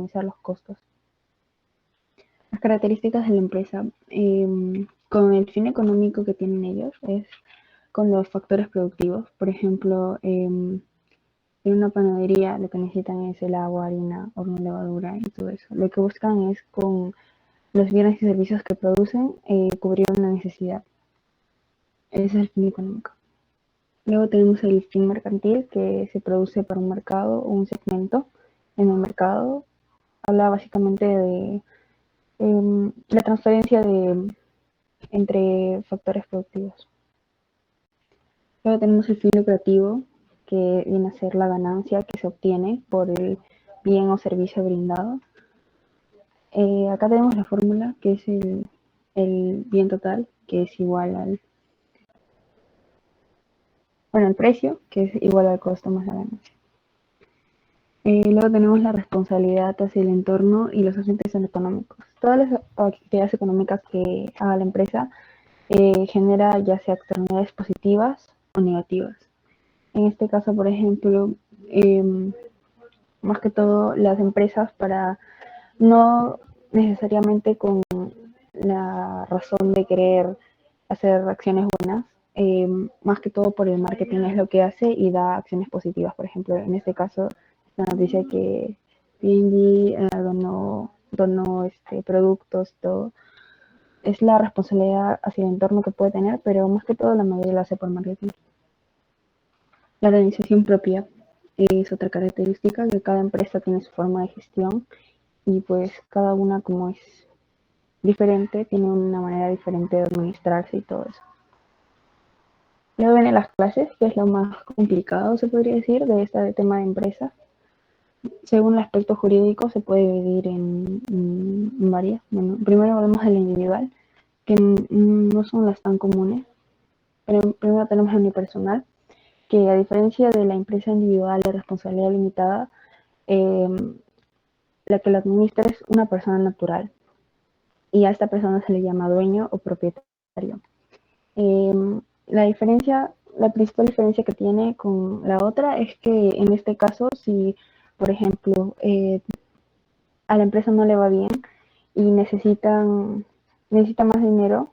optimizar los costos. Las características de la empresa, con el fin económico que tienen ellos, es con los factores productivos. Por ejemplo, en una panadería lo que necesitan es el agua, harina, horno, levadura y todo eso. Lo que buscan es con los bienes y servicios que producen cubrir una necesidad. Ese es el fin económico. Luego tenemos el fin mercantil, que se produce para un mercado o un segmento en el mercado. Habla básicamente de la transferencia entre factores productivos. Luego tenemos el fin lucrativo, que viene a ser la ganancia que se obtiene por el bien o servicio brindado. Acá tenemos la fórmula, que es el bien total, que es igual al, el precio, que es igual al costo más la ganancia. Luego tenemos la responsabilidad hacia el entorno y los agentes económicos. Todas las actividades económicas que haga la empresa genera ya sea externalidades positivas o negativas. En este caso, por ejemplo, más que todo las empresas, para no necesariamente con la razón de querer hacer acciones buenas, más que todo por el marketing es lo que hace y da acciones positivas. Por ejemplo, en este caso, la noticia que P&G donó productos, todo, es la responsabilidad hacia el entorno que puede tener, pero más que todo la mayoría lo hace por marketing. La organización propia es otra característica, que cada empresa tiene su forma de gestión y pues cada una, como es diferente, tiene una manera diferente de administrarse y todo eso. Luego vienen las clases, que es lo más complicado, se podría decir, de este tema de empresa. Según el aspecto jurídico se puede dividir en varias. Bueno, primero hablamos del individual, que no son las tan comunes. Pero primero tenemos el unipersonal, que a diferencia de la empresa individual de responsabilidad limitada, la que la administra es una persona natural y a esta persona se le llama dueño o propietario. La principal diferencia que tiene con la otra es que en este caso, si por ejemplo a la empresa no le va bien y necesita más dinero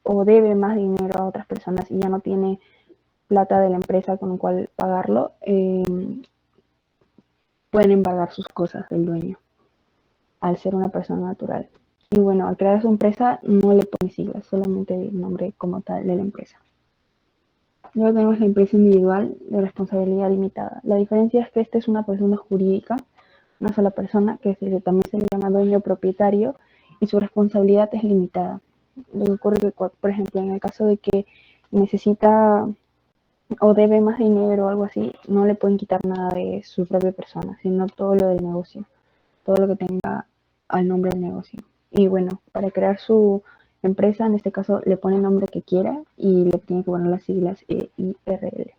o debe más dinero a otras personas y ya no tiene plata de la empresa con la cual pagarlo, pueden embargar sus cosas del dueño al ser una persona natural. Y bueno, al crear su empresa no le pone siglas, solamente el nombre como tal de la empresa. Luego tenemos la empresa individual de responsabilidad limitada. La diferencia es que esta es una persona jurídica, una sola persona, que también se le llama dueño propietario, y su responsabilidad es limitada. Lo que ocurre que, por ejemplo, en el caso de que necesita o debe más dinero o algo así, no le pueden quitar nada de su propia persona, sino todo lo del negocio, todo lo que tenga al nombre del negocio. Y bueno, para crear su empresa, en este caso, le pone el nombre que quiera y le tiene que poner las siglas EIRL.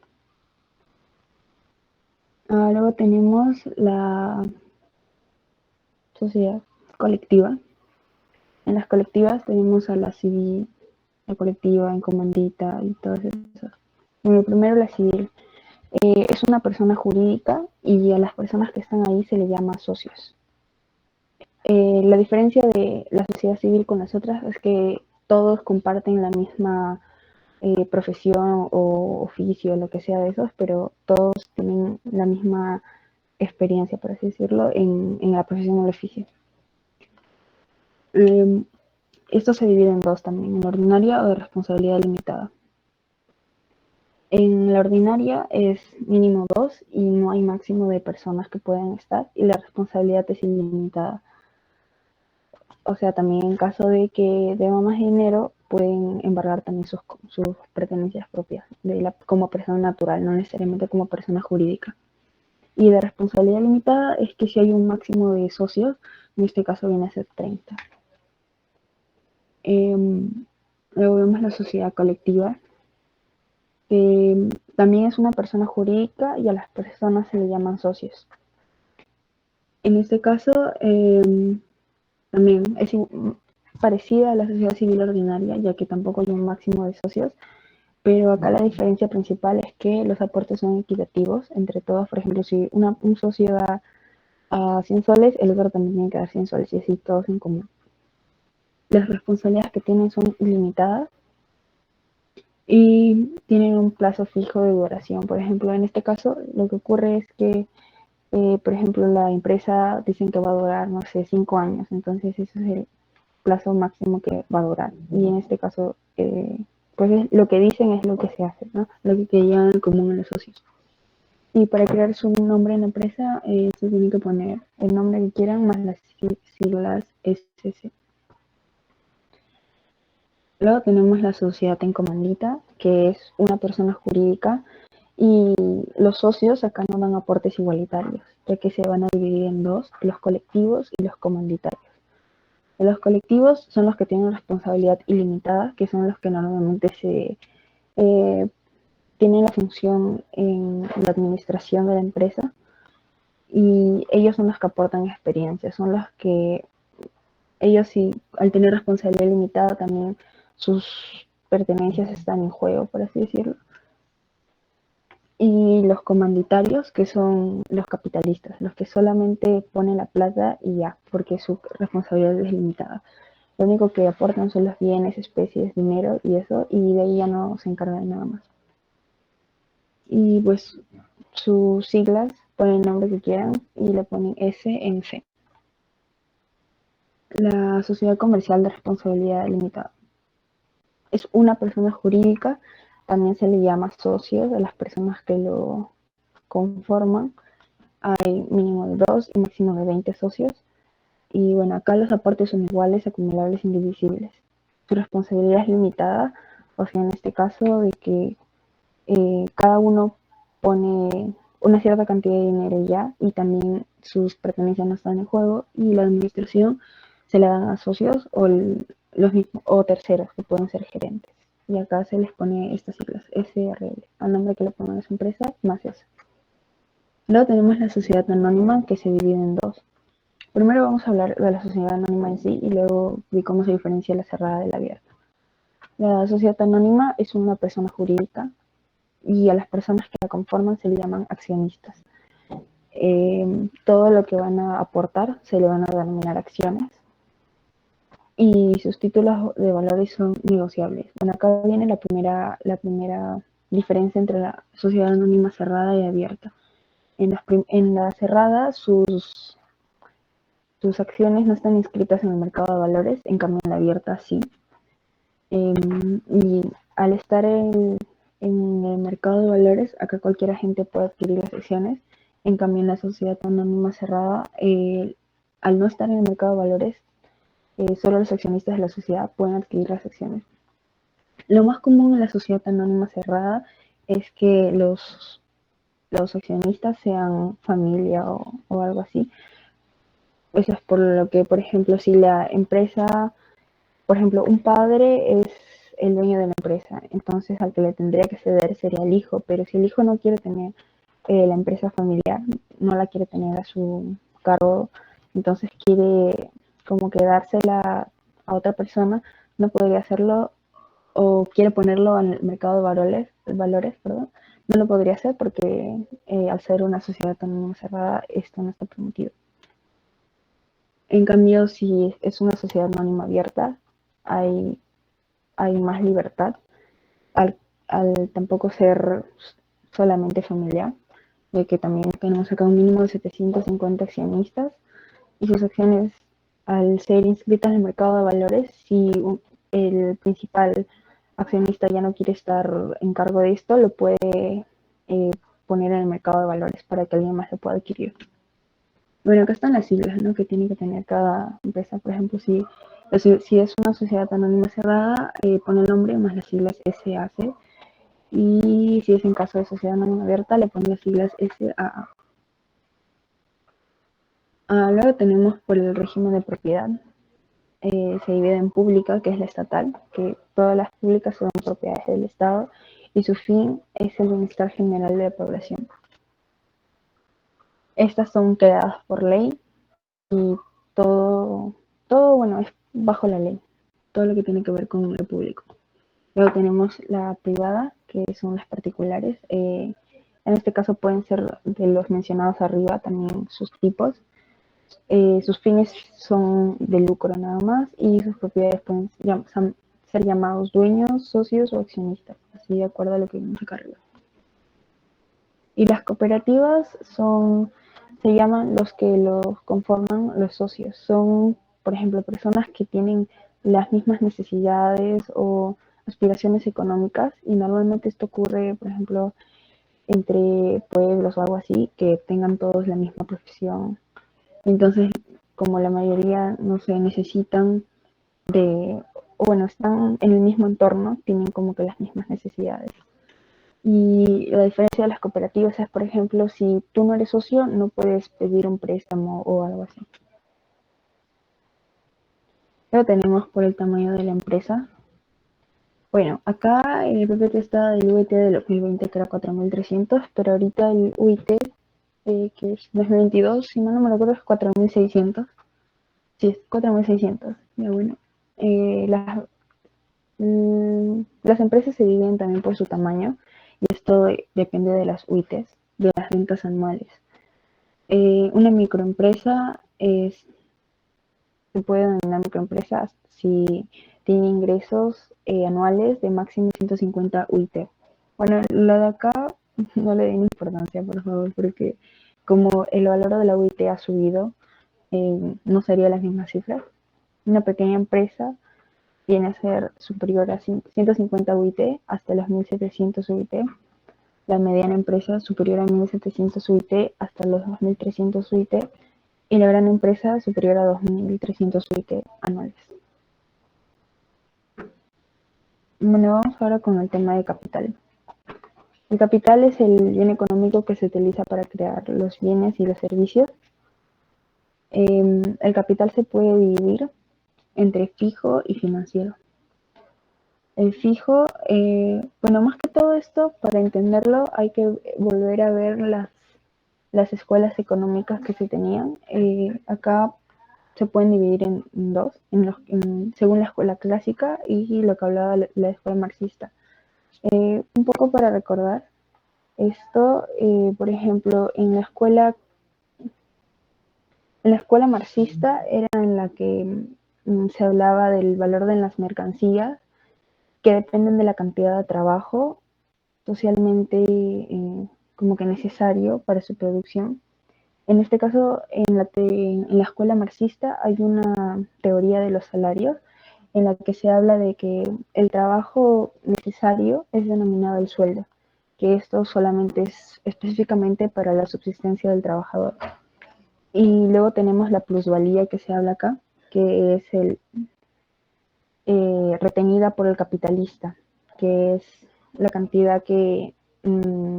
Luego tenemos la sociedad colectiva. En las colectivas tenemos a la civil, la colectiva, en comandita y todas esas. Bueno, primero la civil. Es una persona jurídica y a las personas que están ahí se le llama socios. La diferencia de la sociedad civil con las otras es que todos comparten la misma profesión o oficio, lo que sea de esos, pero todos tienen la misma experiencia, por así decirlo, en la profesión o el oficio. Esto se divide en dos también, en la ordinaria o de responsabilidad limitada. En la ordinaria es mínimo 2 y no hay máximo de personas que pueden estar, y la responsabilidad es ilimitada. O sea, también en caso de que deba más dinero, pueden embargar también sus pertenencias propias como persona natural, no necesariamente como persona jurídica. Y de responsabilidad limitada es que si hay un máximo de socios, en este caso viene a ser 30. Luego vemos la sociedad colectiva, que también es una persona jurídica y a las personas se le llaman socios. En este caso, también es parecida a la sociedad civil ordinaria, ya que tampoco hay un máximo de socios, pero acá la diferencia principal es que los aportes son equitativos entre todos. Por ejemplo, si un socio da a 100 soles, el otro también tiene que dar 100 soles y así todos en común. Las responsabilidades que tienen son ilimitadas y tienen un plazo fijo de duración. Por ejemplo, en este caso, lo que ocurre es que, por ejemplo, la empresa dicen que va a durar, no sé, 5 años, entonces ese es el plazo máximo que va a durar. Y en este caso, pues lo que dicen es lo que se hace, ¿no? Lo que llevan en común los socios. Y para crear su nombre en la empresa, se tiene que poner el nombre que quieran más las siglas SC. Luego tenemos la sociedad en comandita, que es una persona jurídica y los socios acá no dan aportes igualitarios, ya que se van a dividir en dos, los colectivos y los comanditarios. Los colectivos son los que tienen responsabilidad ilimitada, que son los que normalmente eh, tienen la función en la administración de la empresa y ellos son los que aportan experiencia, son los que ellos sí, al tener responsabilidad limitada también sus pertenencias están en juego, por así decirlo. Y los comanditarios, que son los capitalistas, los que solamente ponen la plata y ya, porque su responsabilidad es limitada. Lo único que aportan son los bienes, especies, dinero y eso, y de ahí ya no se encarga de nada más. Y pues sus siglas ponen el nombre que quieran y le ponen S en C. La sociedad comercial de responsabilidad limitada es una persona jurídica, también se le llama socios a las personas que lo conforman. Hay mínimo de 2 y máximo de 20 socios. Y bueno, acá los aportes son iguales, acumulables, indivisibles. Su responsabilidad es limitada, o sea, en este caso de que cada uno pone una cierta cantidad de dinero ya y también sus pertenencias no están en juego y la administración se la dan a socios o los mismos o terceros que pueden ser gerentes. Y acá se les pone estas siglas, SRL, al nombre que le pongan a su empresa, más eso. Luego tenemos la sociedad anónima que se divide en dos. Primero vamos a hablar de la sociedad anónima en sí y luego de cómo se diferencia la cerrada de la abierta. La sociedad anónima es una persona jurídica y a las personas que la conforman se le llaman accionistas. Todo lo que van a aportar se le van a denominar acciones y sus títulos de valores son negociables. Bueno, acá viene la primera diferencia entre la sociedad anónima cerrada y abierta. En la cerrada sus acciones no están inscritas en el mercado de valores, en cambio en la abierta sí. Y al estar en el mercado de valores, acá cualquier agente puede adquirir las acciones. En cambio, en la sociedad anónima cerrada, al no estar en el mercado de valores, solo los accionistas de la sociedad pueden adquirir las acciones. Lo más común en la sociedad anónima cerrada es que los accionistas sean familia o algo así. Eso es por lo que, por ejemplo, si la empresa, por ejemplo, un padre es el dueño de la empresa, entonces al que le tendría que ceder sería el hijo, pero si el hijo no quiere tener la empresa familiar, no la quiere tener a su cargo, entonces quiere como que dársela a otra persona, no podría hacerlo o quiere ponerlo en el mercado de valores, perdón, no lo podría hacer porque al ser una sociedad tan cerrada esto no está permitido. En cambio, si es una sociedad anónima abierta, hay, hay más libertad al, al tampoco ser solamente familiar, de que también tenemos acá un mínimo de 750 accionistas y sus acciones al ser inscritas en el mercado de valores, si el principal accionista ya no quiere estar en cargo de esto, lo puede eh, poner en el mercado de valores para que alguien más lo pueda adquirir. Bueno, acá están las siglas, ¿no? Que tiene que tener cada empresa. Por ejemplo, si es una sociedad anónima cerrada, pone el nombre más las siglas SAC. Y si es en caso de sociedad anónima abierta, le pone las siglas SAA. Luego tenemos por el régimen de propiedad. Se divide en pública, que es la estatal, que todas las públicas son propiedades del Estado y su fin es el bienestar general de la población. Estas son creadas por ley y todo, todo, bueno, es bajo la ley, todo lo que tiene que ver con el público. Luego tenemos la privada, que son las particulares. En este caso pueden ser de los mencionados arriba también sus tipos. Sus fines son de lucro nada más y sus propiedades pueden ser llamados dueños, socios o accionistas, así de acuerdo a lo que indica arriba. Y las cooperativas se llaman los que los conforman los socios. Son, por ejemplo, personas que tienen las mismas necesidades o aspiraciones económicas y normalmente esto ocurre, por ejemplo, entre pueblos o algo así, que tengan todos la misma profesión. Entonces, como la mayoría no se necesitan o bueno, están en el mismo entorno, tienen como que las mismas necesidades. Y la diferencia de las cooperativas es, por ejemplo, si tú no eres socio, no puedes pedir un préstamo o algo así. Luego tenemos por el tamaño de la empresa. Bueno, acá el PPT está del UIT del 2020 que era 4.300, pero ahorita el UIT, que es 2022, si mal no me recuerdo, es 4.600. Sí, es 4.600. Ya bueno. Las las empresas se dividen también por su tamaño y esto depende de las UITs, de las rentas anuales. Una microempresa se puede denominar microempresa si tiene ingresos anuales de máximo 150 UIT. Bueno, lo de acá no le den importancia, por favor, porque como el valor de la UIT ha subido, no sería las mismas cifras. Una pequeña empresa viene a ser superior a 150 UIT hasta los 1.700 UIT. La mediana empresa superior a 1.700 UIT hasta los 2.300 UIT. Y la gran empresa superior a 2.300 UIT anuales. Bueno, vamos ahora con el tema de capital. El capital es el bien económico que se utiliza para crear los bienes y los servicios. El capital se puede dividir entre fijo y financiero. El fijo, bueno, más que todo esto, para entenderlo hay que volver a ver las escuelas económicas que se tenían. Acá se pueden dividir en dos, según la escuela clásica y lo que hablaba la escuela marxista. Un poco para recordar esto, por ejemplo, en la escuela marxista era en la que se hablaba del valor de las mercancías que dependen de la cantidad de trabajo socialmente como que necesario para su producción. En este caso, en la escuela marxista hay una teoría de los salarios en la que se habla de que el trabajo necesario es denominado el sueldo, que esto solamente es específicamente para la subsistencia del trabajador. Y luego tenemos la plusvalía que se habla acá, que es retenida por el capitalista, que es la cantidad que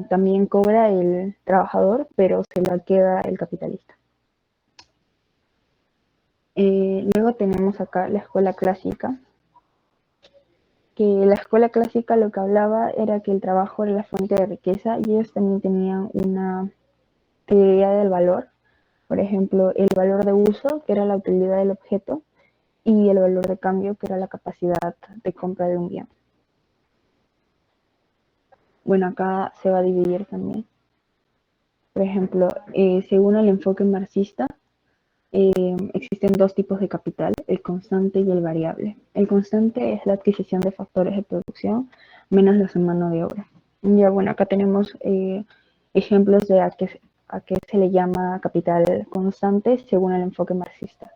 también cobra el trabajador, pero se la queda el capitalista. Luego tenemos acá la escuela clásica, que la escuela clásica lo que hablaba era que el trabajo era la fuente de riqueza y ellos también tenían una teoría del valor, por ejemplo, el valor de uso, que era la utilidad del objeto, y el valor de cambio, que era la capacidad de compra de un bien. Bueno, acá se va a dividir también. Por ejemplo, según el enfoque marxista, existen dos tipos de capital, el constante y el variable. El constante es la adquisición de factores de producción menos los en mano de obra. Ya bueno, acá tenemos ejemplos de a qué se le llama capital constante según el enfoque marxista.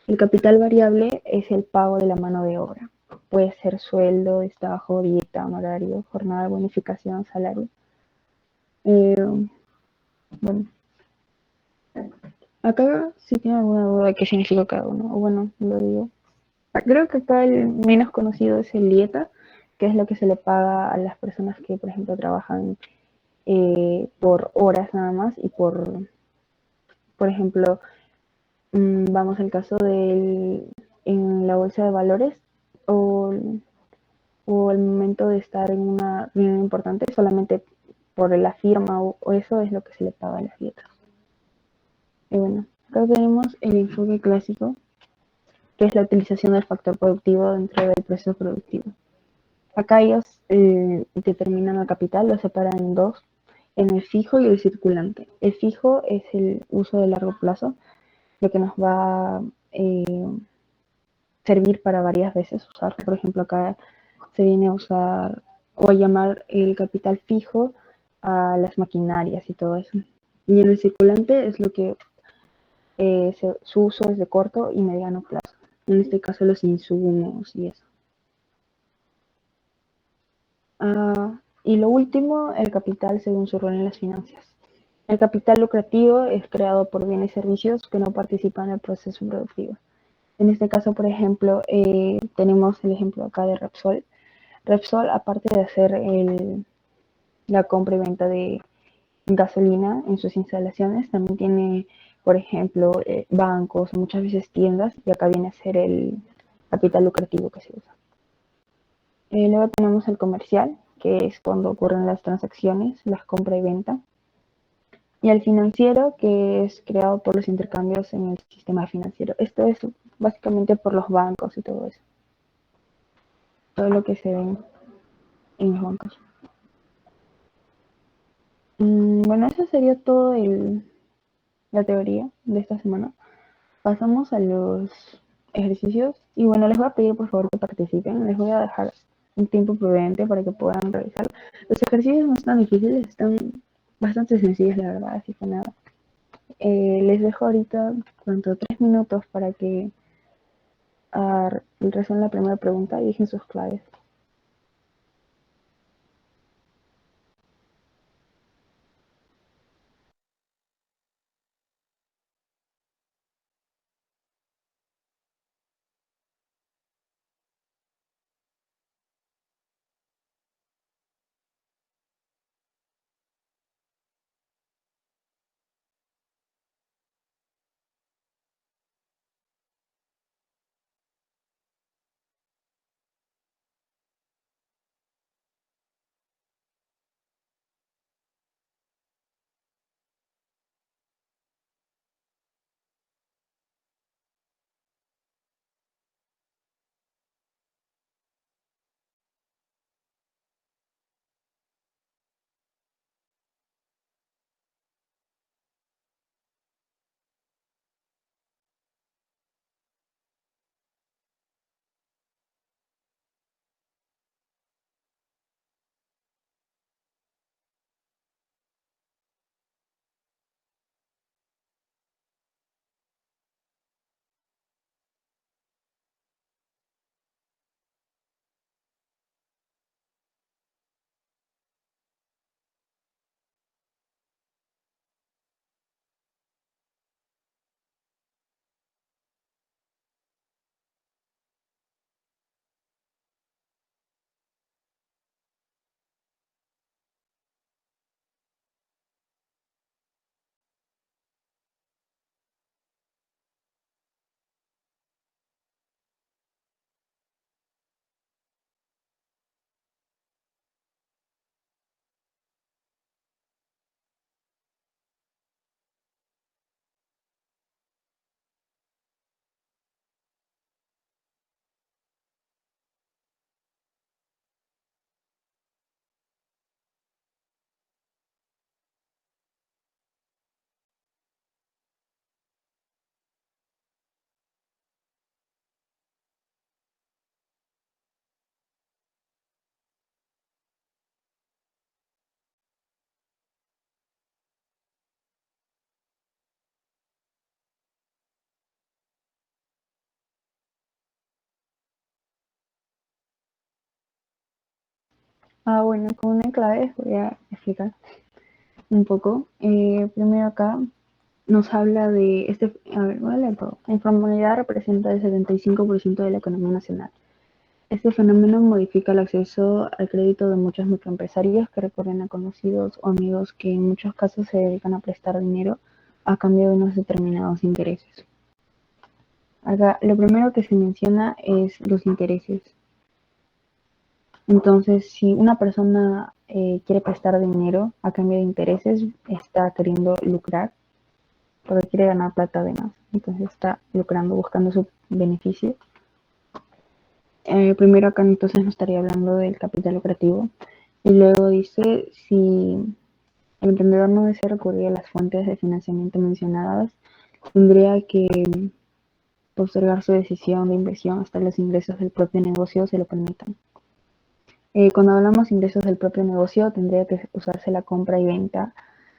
El capital variable es el pago de la mano de obra. Puede ser sueldo, destajo, dieta, honorario, jornada de bonificación, salario. Bueno, acá sí tiene alguna duda de qué significa cada uno, o bueno, lo digo. Creo que acá el menos conocido es el dieta, que es lo que se le paga a las personas que, por ejemplo, trabajan por horas nada más y por ejemplo, vamos al caso en la bolsa de valores o, o el momento de estar en una reunión importante, solamente por la firma o eso es lo que se le paga a las dietas. Y bueno, acá tenemos el enfoque clásico, que es la utilización del factor productivo dentro del proceso productivo. Acá ellos determinan el capital, lo separan en dos, en el fijo y el circulante. El fijo es el uso de largo plazo, lo que nos va a servir para varias veces usar. Por ejemplo, acá se viene a usar o a llamar el capital fijo a las maquinarias y todo eso. Y en el circulante es lo que su uso es de corto y mediano plazo. En este caso los insumos y eso. Y lo último, el capital según su rol en las finanzas. El capital lucrativo es creado por bienes y servicios que no participan en el proceso productivo. En este caso, por ejemplo, tenemos el ejemplo acá de Repsol. Repsol, aparte de hacer la compra y venta de gasolina en sus instalaciones, también tiene, por ejemplo, bancos o muchas veces tiendas, y acá viene a ser el capital lucrativo que se usa. Luego tenemos el comercial, que es cuando ocurren las transacciones, las compra y venta. Y el financiero, que es creado por los intercambios en el sistema financiero. Esto es básicamente por los bancos y todo eso. Todo lo que se ve en los bancos. Bueno, eso sería todo la teoría de esta semana. Pasamos a los ejercicios. Y bueno, les voy a pedir por favor que participen. Les voy a dejar un tiempo prudente para que puedan realizar. Los ejercicios no están difíciles, están bastante sencillos, la verdad, así que nada. Les dejo ahorita, ¿cuánto? 3 minutos para que resuelvan la primera pregunta y dejen sus claves. Bueno, con una clave les voy a explicar un poco. Primero acá nos habla de a ver, voy a leer todo. La informalidad representa el 75% de la economía nacional. Este fenómeno modifica el acceso al crédito de muchos microempresarios que recurren a conocidos o amigos que en muchos casos se dedican a prestar dinero a cambio de unos determinados intereses. Acá lo primero que se menciona es los intereses. Entonces, si una persona quiere prestar dinero a cambio de intereses, está queriendo lucrar porque quiere ganar plata además. Entonces está lucrando, buscando su beneficio. Primero acá entonces nos estaría hablando del capital lucrativo. Y luego dice, si el emprendedor no desea recurrir a las fuentes de financiamiento mencionadas, tendría que postergar su decisión de inversión hasta los ingresos del propio negocio se lo permitan. Cuando hablamos de ingresos del propio negocio, tendría que usarse la compra y venta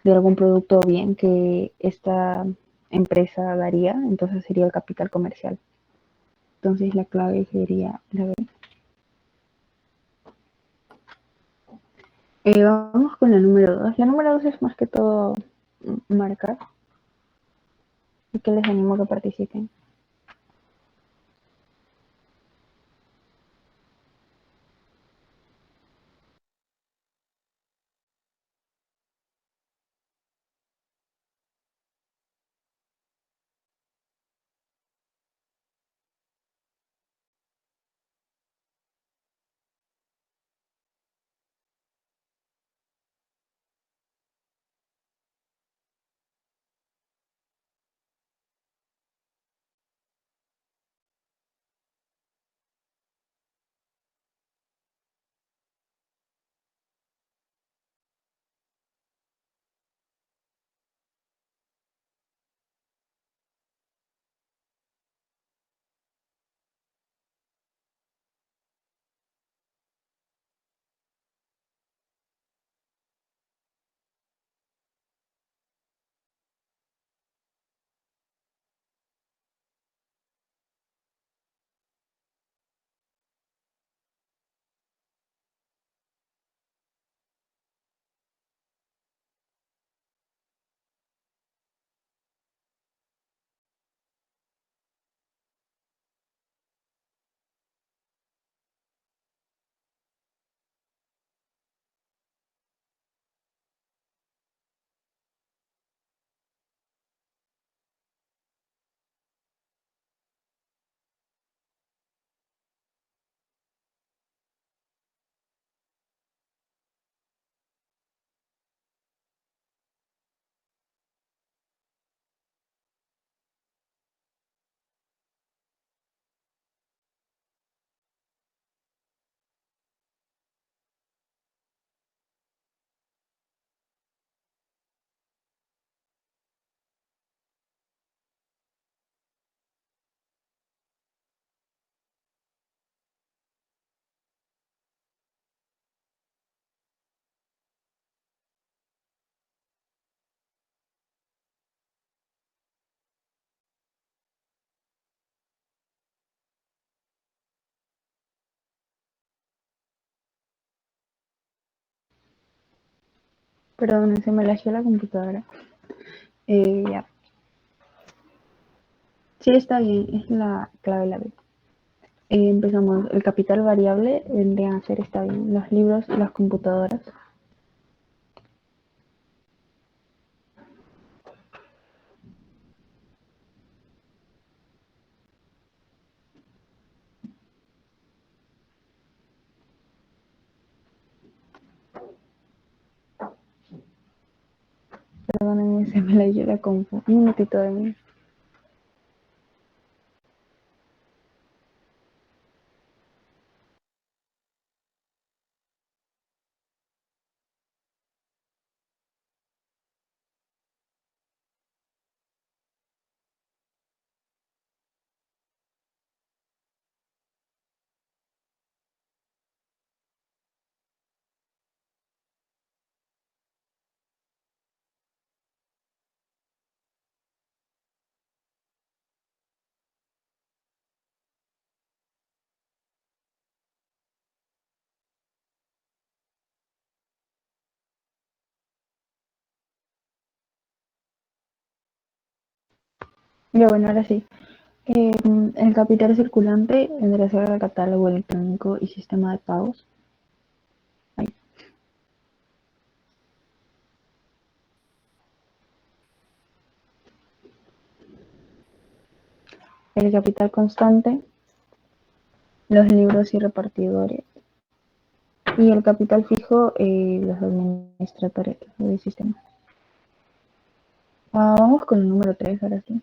de algún producto o bien que esta empresa daría, entonces sería el capital comercial. Entonces la clave sería la B. Vamos con la número 2. La número 2 es más que todo marcar, y que les animo a que participen. Perdón, se me lació la computadora. Ya. Sí, está bien, es la clave la B. Empezamos. El capital variable vendría a ser, está bien, los libros y las computadoras. Perdónenme, se me leyó la compu. Un minutito de mí. Ya bueno, ahora sí. Eh, el capital circulante vendría a ser el catálogo electrónico y sistema de pagos. Ahí. El capital constante, los libros y repartidores. Y el capital fijo, los administradores del sistema. Vamos con el número 3 ahora sí.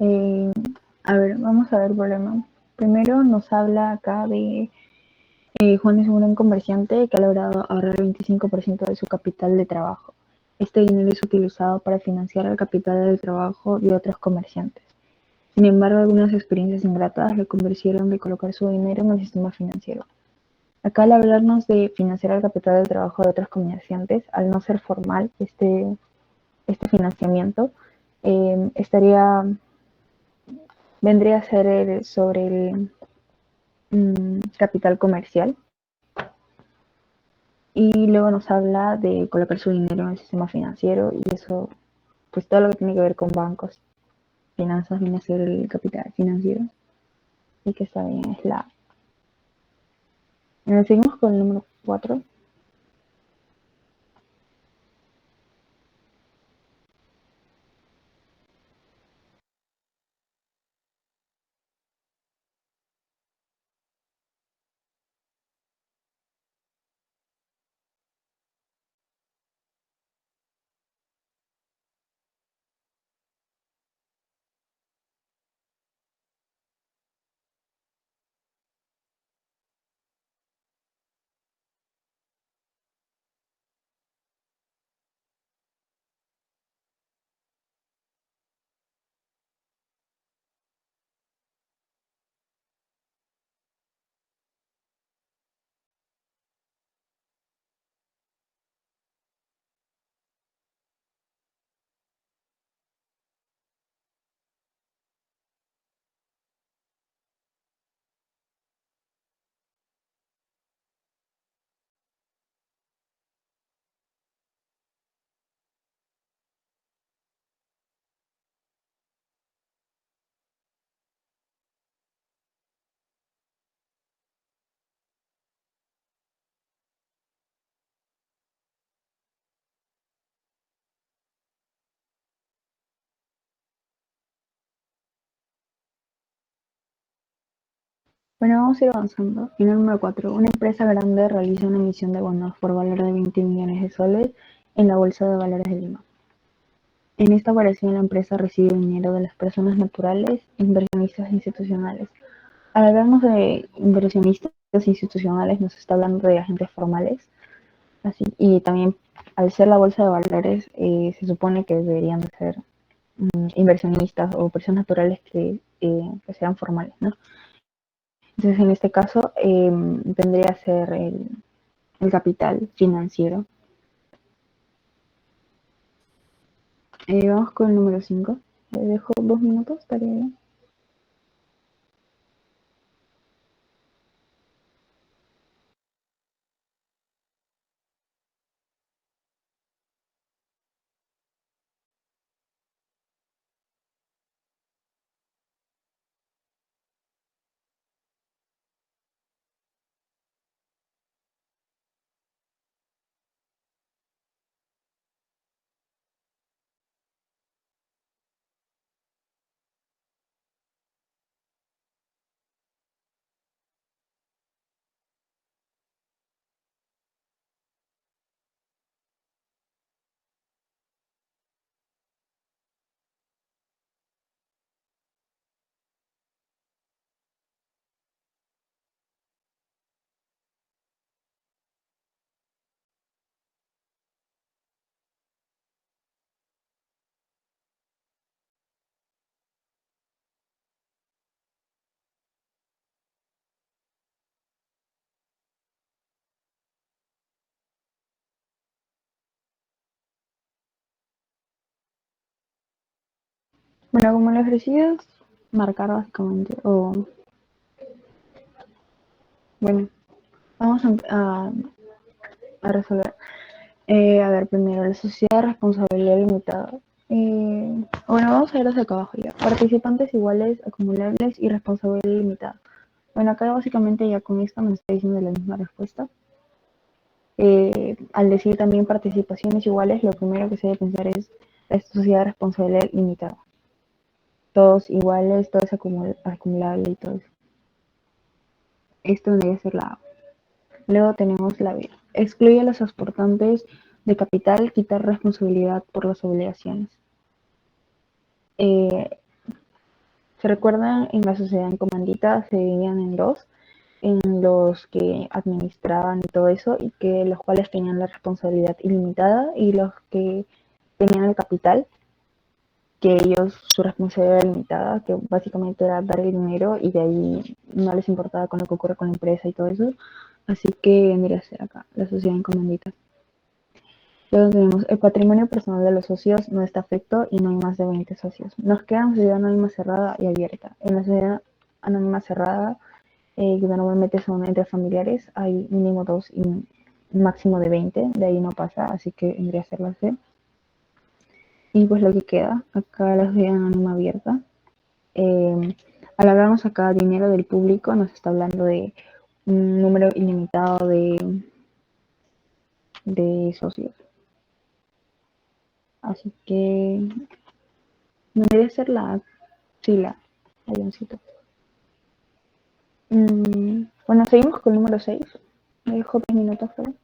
Eh, a ver, vamos a ver el problema. Primero nos habla acá de Juan es un gran comerciante que ha logrado ahorrar el 25% de su capital de trabajo. Este dinero es utilizado para financiar el capital del trabajo de otros comerciantes. Sin embargo, algunas experiencias ingratas le convencieron de colocar su dinero en el sistema financiero. Acá al hablarnos de financiar el capital del trabajo de otros comerciantes, al no ser formal este financiamiento, estaría vendría a ser sobre el capital comercial, y luego nos habla de colocar su dinero en el sistema financiero, y eso, pues todo lo que tiene que ver con bancos, finanzas, viene a ser el capital financiero, y que está bien, es la... Seguimos con el número 4. Bueno, vamos a ir avanzando. En el número 4, una empresa grande realiza una emisión de bonos por valor de 20 millones de soles en la Bolsa de Valores de Lima. En esta operación, la empresa recibe dinero de las personas naturales e inversionistas institucionales. Al hablarnos de inversionistas institucionales, nos está hablando de agentes formales. Así, y también, al ser la bolsa de valores, se supone que deberían de ser inversionistas o personas naturales que sean formales, ¿no? Entonces, en este caso, vendría a ser el capital financiero. Vamos con el número 5. Le dejo 2 minutos, estaría bien. Bueno, como el ejercicio es marcar básicamente, o bueno, vamos a resolver. A ver, primero, la sociedad de responsabilidad limitada. Bueno, vamos a ir hacia acá abajo ya. Participantes iguales, acumulables y responsabilidad limitada. Bueno, acá básicamente ya con esto me está diciendo la misma respuesta. Al decir también participaciones iguales, lo primero que se debe pensar es la sociedad de responsabilidad limitada. Todos iguales, todo es acumulable y todo eso. Esto debería ser la A. Luego tenemos la B. Excluye a los aportantes de capital, quitar responsabilidad por las obligaciones. Eh, Se recuerdan en la sociedad en comandita se dividían en dos, en los que administraban y todo eso, y que los cuales tenían la responsabilidad ilimitada, y los que tenían el capital, que ellos su responsabilidad era limitada, que básicamente era dar el dinero y de ahí no les importaba con lo que ocurre con la empresa y todo eso. Así que vendría a ser acá, la sociedad en comandita. Luego tenemos el patrimonio personal de los socios no está afecto y no hay más de 20 socios. Nos queda una sociedad anónima cerrada y abierta. En la sociedad anónima cerrada, que normalmente son entre familiares, hay mínimo dos y máximo de 20, de ahí no pasa, así que vendría a ser la C. Y pues lo que queda, acá la sociedad anónima abierta. Al hablarnos acá dinero del público, nos está hablando de un número ilimitado de socios. Así que debería ser la, sí, la avioncito. Bueno, seguimos con el número 6. Me dejo 3 minutos, pero.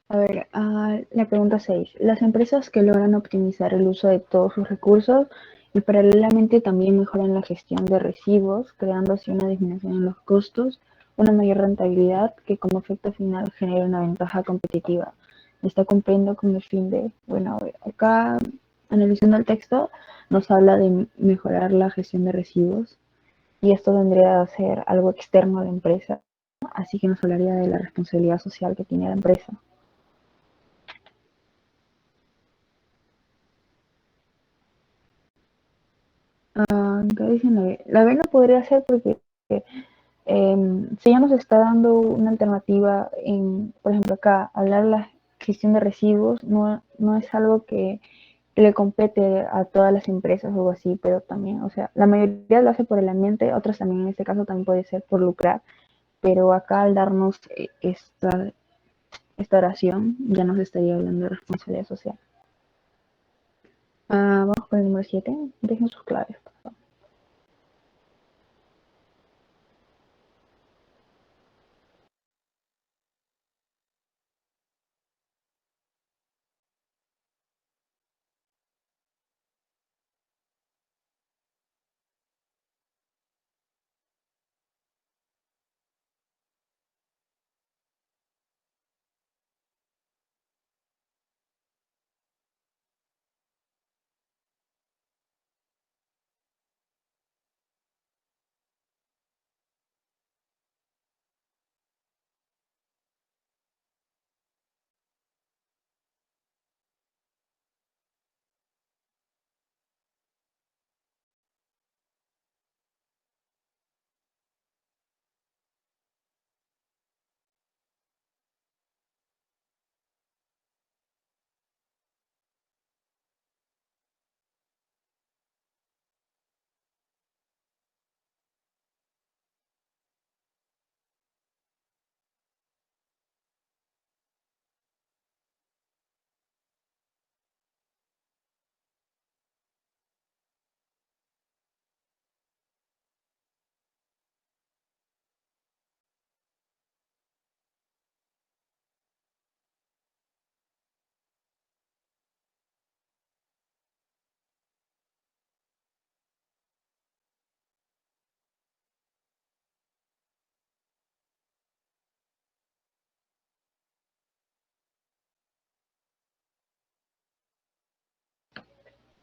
A ver, la pregunta 6. Las empresas que logran optimizar el uso de todos sus recursos y paralelamente también mejoran la gestión de residuos, creando así una disminución en los costos, una mayor rentabilidad que como efecto final genera una ventaja competitiva. Está cumpliendo con el fin de, bueno, a ver, acá analizando el texto nos habla de mejorar la gestión de residuos y esto vendría a ser algo externo a la empresa, así que nos hablaría de la responsabilidad social que tiene la empresa. ¿Qué dicen la B? La B no podría ser porque si ya nos está dando una alternativa en, por ejemplo, acá, hablar de la gestión de residuos no es algo que le compete a todas las empresas o algo así, pero también, o sea, la mayoría lo hace por el ambiente, otras también en este caso también puede ser por lucrar, pero acá al darnos esta oración ya nos estaría hablando de responsabilidad social. Vamos con el número 7, dejen sus claves.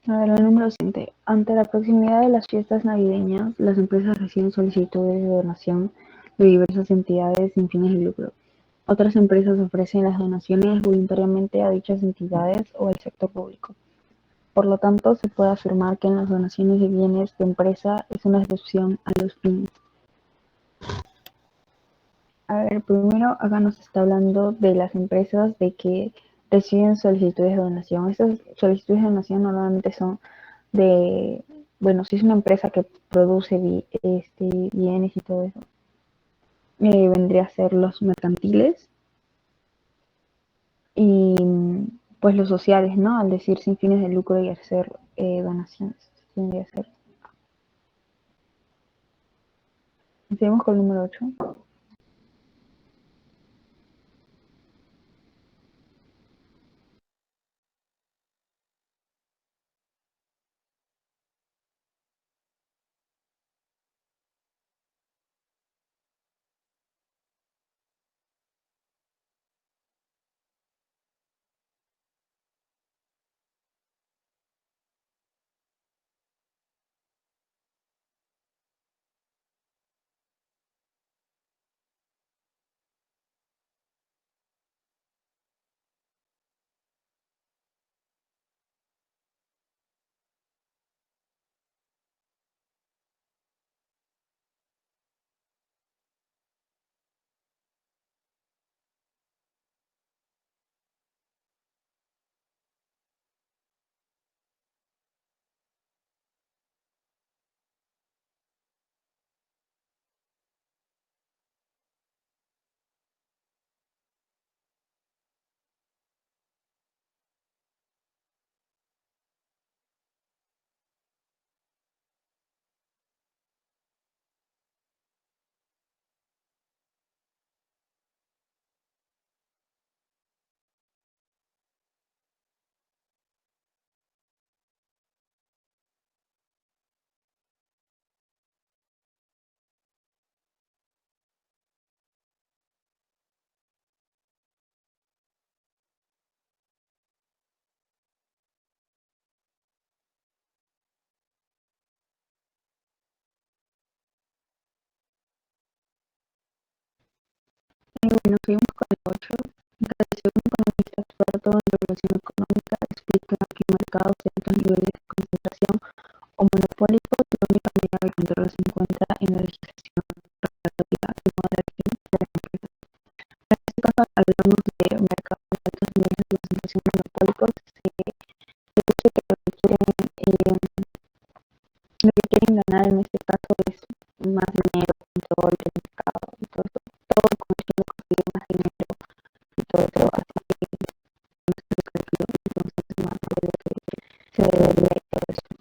A ver, el número 7. Ante la proximidad de las fiestas navideñas, las empresas reciben solicitudes de donación de diversas entidades sin fines de lucro. Otras empresas ofrecen las donaciones voluntariamente a dichas entidades o al sector público. Por lo tanto, se puede afirmar que en las donaciones de bienes de empresa es una excepción a los fines. A ver, primero acá nos está hablando de las empresas de que reciben solicitudes de donación. Estas solicitudes de donación normalmente son de, bueno, si es una empresa que produce bienes y todo eso, vendría a ser los mercantiles y pues los sociales, ¿no? Al decir sin fines de lucro y hacer donaciones. Tendría que ser. Seguimos con el número 8. Y bueno, seguimos con el 8. Entonces, un economista experto en regulación económica explica que mercados de altos niveles de concentración o monopólicos, la única manera de control se encuentra en la legislación regulatoria y moderación de las empresas. En este caso, hablamos de mercados de altos niveles de concentración monopólicos, se deduce que lo que quieren ganar en este caso es más dinero, control del mercado y todo eso. Todo consigue conseguir más dinero y todo eso hace que no se lucrativo, entonces más de lo que se debería y todo eso.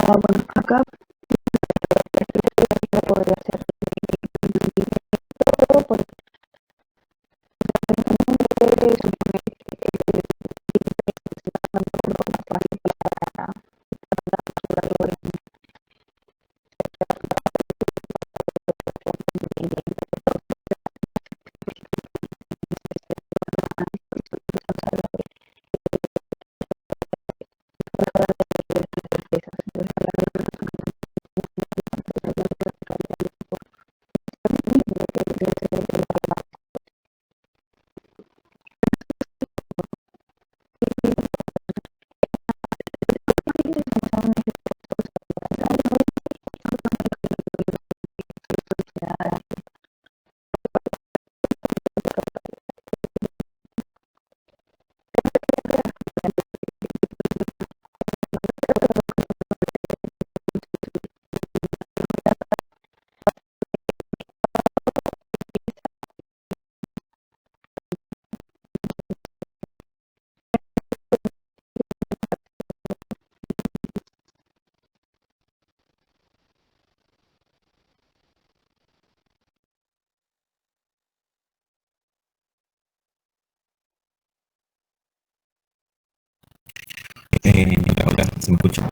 Bueno, acá podría ser todo porque Hola, ¿se me escucha?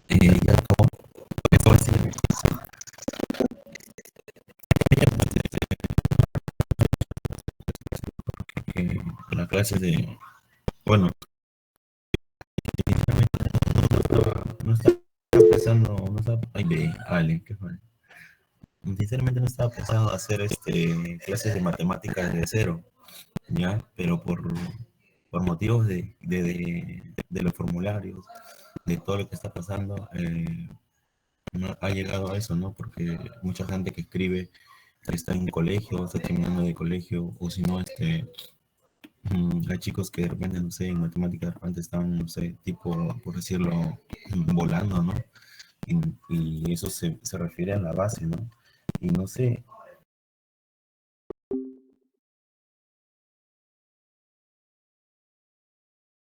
Ya como estaba diciendo, eh, las clases de, bueno, no estaba pensando, no estaba, ay, ve, Ale, qué fue. Sinceramente no estaba pensando hacer clases de matemáticas de cero, ya, pero por motivos de los formularios, de todo lo que está pasando, no ha llegado a eso, ¿no? Porque mucha gente que escribe está en colegio, está terminando de colegio, o si no, hay chicos que de repente, no sé, en matemáticas de repente están, no sé, tipo, por decirlo, volando, ¿no? Y eso se refiere a la base, ¿no? Y no sé,